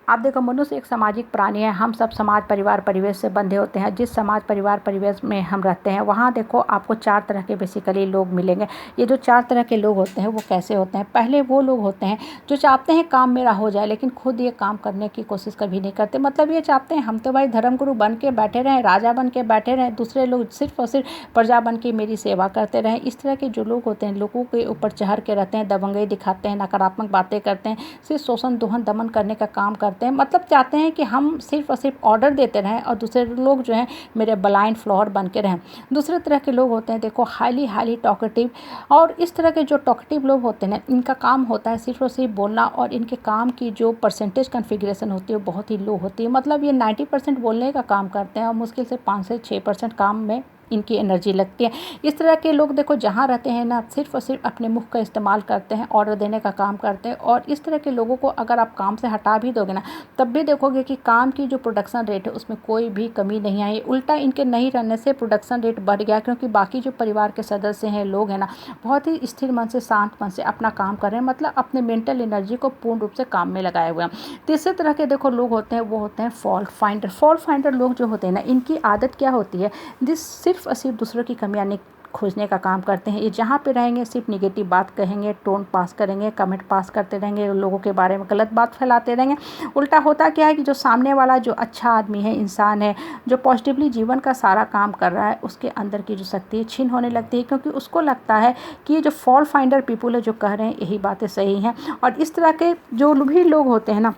आप देखो, मनुष्य एक सामाजिक प्राणी है। हम सब समाज, परिवार, परिवेश से बंधे होते हैं। जिस समाज, परिवार, परिवेश में हम रहते हैं वहाँ देखो आपको 4 तरह के बेसिकली लोग मिलेंगे। ये जो 4 तरह के लोग होते हैं वो कैसे होते हैं? पहले वो लोग होते हैं जो चाहते हैं काम मेरा हो जाए, लेकिन खुद ये काम करने की कोशिश कभी नहीं करते। मतलब ये चाहते हैं हम तो भाई धर्मगुरु बन के बैठे रहें, राजा बन के बैठे रहें, दूसरे लोग सिर्फ और सिर्फ प्रजा बन के मेरी सेवा करते रहें। इस तरह के जो लोग होते हैं लोगों के ऊपर चढ़ के रहते हैं, दबंगई दिखाते हैं, नकारात्मक बातें करते हैं, सिर्फ शोषण, दोहन, दमन करने का काम करते हैं। मतलब चाहते हैं कि हम सिर्फ और सिर्फ ऑर्डर देते रहें और दूसरे लोग जो हैं मेरे ब्लाइंड फ्लोर बन के रहें। दूसरे तरह के लोग होते हैं देखो हाईली टॉकेटिव। और इस तरह के जो टॉकेटिव लोग होते हैं इनका काम होता है सिर्फ और सिर्फ बोलना, और इनके काम की जो परसेंटेज कॉन्फ़िगरेशन होती है वो बहुत ही लो होती है। मतलब ये 90% बोलने का काम करते हैं और मुश्किल से 5 से 6% काम में इनकी एनर्जी लगती है। इस तरह के लोग देखो जहाँ रहते हैं ना सिर्फ और सिर्फ अपने मुख का इस्तेमाल करते हैं, ऑर्डर देने का काम करते हैं। और इस तरह के लोगों को अगर आप काम से हटा भी दोगे ना तब भी देखोगे कि काम की जो प्रोडक्शन रेट है उसमें कोई भी कमी नहीं आई। उल्टा इनके नहीं रहने से प्रोडक्शन रेट बढ़ गया, क्योंकि बाकी जो परिवार के सदस्य हैं, लोग हैं ना, बहुत ही स्थिर मन से, शांत मन से अपना काम कर रहे हैं। मतलब अपने मेंटल एनर्जी को पूर्ण रूप से काम में लगाए हुए हैं। तीसरे तरह के देखो लोग होते हैं वो होते हैं फॉल्ट फाइंडर। फॉल्ट फाइंडर लोग जो होते हैं ना इनकी आदत क्या होती है, सिर्फ और सिर्फ दूसरों की कमियां खोजने का काम करते हैं। ये जहाँ पे रहेंगे सिर्फ निगेटिव बात कहेंगे, टोन पास करेंगे, कमेंट पास करते रहेंगे, लोगों के बारे में गलत बात फैलाते रहेंगे। उल्टा होता क्या है कि जो सामने वाला जो अच्छा आदमी है, इंसान है, जो पॉजिटिवली जीवन का सारा काम कर रहा है, उसके अंदर की जो शक्ति है छीन होने लगती है, क्योंकि उसको लगता है कि ये जो फॉल्ट फाइंडर पीपुल है जो कह रहे हैं यही बातें सही हैं। और इस तरह के जो भी लोग होते हैं ना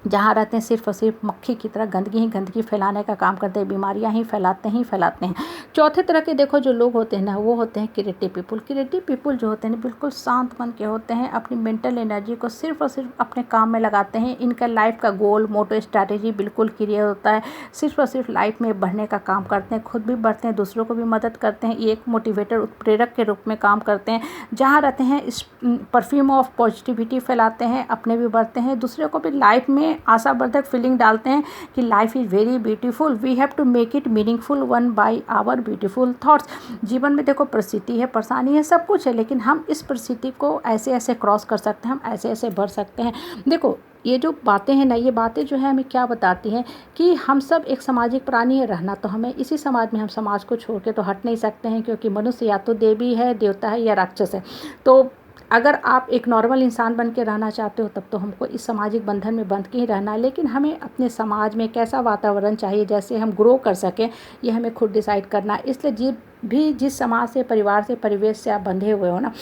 जहाँ रहते हैं सिर्फ और सिर्फ मक्खी की तरह गंदगी ही गंदगी फैलाने का काम करते हैं, बीमारियाँ ही फैलाते हैं। चौथे तरह के देखो जो लोग होते हैं ना वो होते हैं क्रिएटिव पीपुल। क्रिएटिव पीपुल जो होते हैं ना बिल्कुल शांत मन के होते हैं, अपनी मेंटल एनर्जी को सिर्फ और सिर्फ अपने काम में लगाते हैं। इनका लाइफ का गोल, मोटो, स्ट्रैटेजी बिल्कुल क्लियर होता है। सिर्फ और सिर्फ लाइफ में बढ़ने का काम करते हैं, खुद भी बढ़ते हैं, दूसरों को भी मदद करते हैं। ये एक मोटिवेटर, उत्प्रेरक के रूप में काम करते हैं। जहाँ रहते हैं इस परफ्यूम ऑफ पॉजिटिविटी फैलाते हैं, अपने भी बढ़ते हैं, दूसरे को भी लाइफ में आशावर्धक फीलिंग डालते हैं कि life is very beautiful, we have to make it meaningful one by our beautiful thoughts. जीवन में देखो परिस्थिति है, परेशानी है, सब कुछ है, लेकिन हम इस परिस्थिति को ऐसे ऐसे क्रॉस कर सकते हैं, हम ऐसे ऐसे बढ़ सकते हैं। देखो ये जो बातें हैं ना, ये बातें जो है हमें क्या बताती हैं कि हम सब एक सामाजिक प्राणी है, रहना तो हमें इसी समाज में, हम समाज को छोड़ के तो हट नहीं सकते हैं, क्योंकि मनुष्य या तो देवी है, देवता है, या राक्षस है। तो अगर आप एक नॉर्मल इंसान बन के रहना चाहते हो तब तो हमको इस सामाजिक बंधन में बंध के ही रहना है। लेकिन हमें अपने समाज में कैसा वातावरण चाहिए जैसे हम ग्रो कर सकें, ये हमें खुद डिसाइड करना है। इसलिए जिस समाज से, परिवार से, परिवेश से आप बंधे हुए हो ना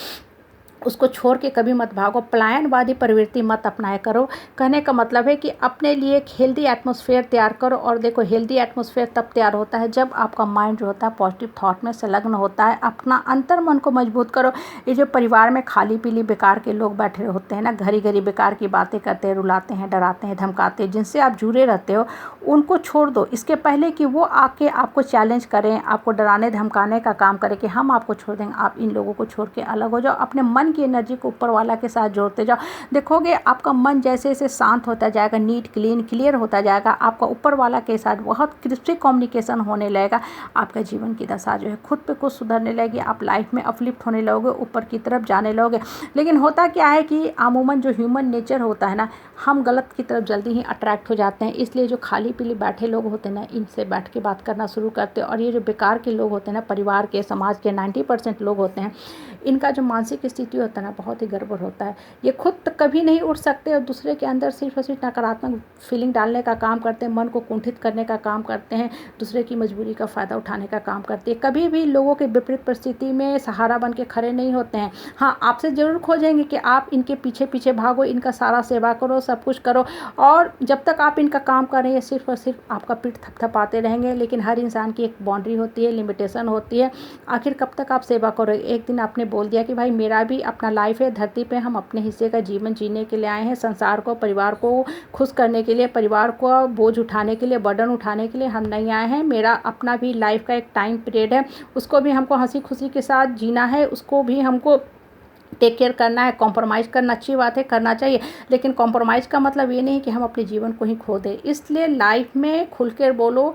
उसको छोड़ के कभी मत भागो, पलायनवादी प्रवृत्ति मत अपनाया करो। कहने का मतलब है कि अपने लिए एक हेल्दी एटमॉस्फेयर तैयार करो। और देखो हेल्दी एटमॉस्फेयर तब तैयार होता है जब आपका माइंड जो होता है पॉजिटिव थॉट में संलग्न होता है। अपना अंतर मन को मजबूत करो। ये जो परिवार में खाली पीली बेकार के लोग बैठे होते हैं ना, घड़ी घड़ी बेकार की बातें करते हैं, रुलाते हैं, डराते हैं, धमकाते हैं, जिनसे आप जुड़े रहते हो उनको छोड़ दो। इसके पहले कि वो आके आपको चैलेंज करें, आपको डराने धमकाने का काम करें कि हम आपको छोड़ देंगे, आप इन लोगों को छोड़ के अलग हो जाओ। अपने मन की एनर्जी को ऊपर वाला के साथ जोड़ते जाओ। देखोगे आपका मन जैसे जैसे शांत होता जाएगा, नीट, क्लीन, क्लियर होता जाएगा, आपका ऊपर वाला के साथ बहुत क्रिस्पी कम्युनिकेशन होने लगेगा। आपका जीवन की दशा जो है खुद पे खुद सुधरने लगेगी, आप लाइफ में अपलिफ्ट होने लगोगे, ऊपर की तरफ जाने लगोगे। लेकिन होता क्या है कि अमूमन जो ह्यूमन नेचर होता है ना, हम गलत की तरफ जल्दी ही अट्रैक्ट हो जाते हैं। इसलिए जो खाली पीली बैठे लोग होते हैं ना, इनसे बैठ के बात करना शुरू करते हैं। और ये जो बेकार के लोग होते हैं ना, परिवार के, समाज के 90% लोग होते हैं, इनका जो मानसिक स्थिति होता है ना बहुत ही गड़बड़ होता है। ये खुद तक कभी नहीं उठ सकते और दूसरे के अंदर सिर्फ और सिर्फ नकारात्मक फीलिंग डालने का काम करते हैं, मन को कुंठित करने का काम करते हैं, दूसरे की मजबूरी का फ़ायदा उठाने का काम करते हैं। कभी भी लोगों के विपरीत परिस्थिति में सहारा बन के खड़े नहीं होते हैं। हाँ, आपसे ज़रूर खोजेंगे कि आप इनके पीछे पीछे भागो, इनका सारा सेवा करो, सब कुछ करो। और जब तक आप इनका काम कर रहे हैं सिर्फ और सिर्फ आपका पीठ थपथपाते रहेंगे। लेकिन हर इंसान की एक बाउंड्री होती है, लिमिटेशन होती है। आखिर कब तक आप सेवा करोगे? एक दिन आपने बोल दिया कि भाई मेरा भी अपना लाइफ है, धरती पे हम अपने हिस्से का जीवन जीने के लिए आए हैं, संसार को, परिवार को खुश करने के लिए, परिवार को बोझ उठाने के लिए, बर्डन उठाने के लिए हम नहीं आए हैं। मेरा अपना भी लाइफ का एक टाइम पीरियड है, उसको भी हमको हंसी खुशी के साथ जीना है, उसको भी हमको टेक केयर करना है। कॉम्प्रोमाइज़ करना अच्छी बात है, करना चाहिए, लेकिन कॉम्प्रोमाइज़ का मतलब ये नहीं कि हम अपने जीवन को ही खो दें। इसलिए लाइफ में खुलकर बोलो,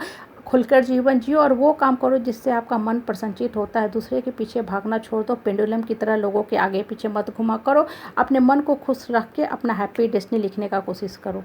खुलकर जीवन जियो और वो काम करो जिससे आपका मन प्रसन्नचित होता है। दूसरे के पीछे भागना छोड़ दो, पेंडुलम की तरह लोगों के आगे पीछे मत घुमा करो। अपने मन को खुश रख के अपना हैप्पी डेस्टिनी लिखने का कोशिश करो।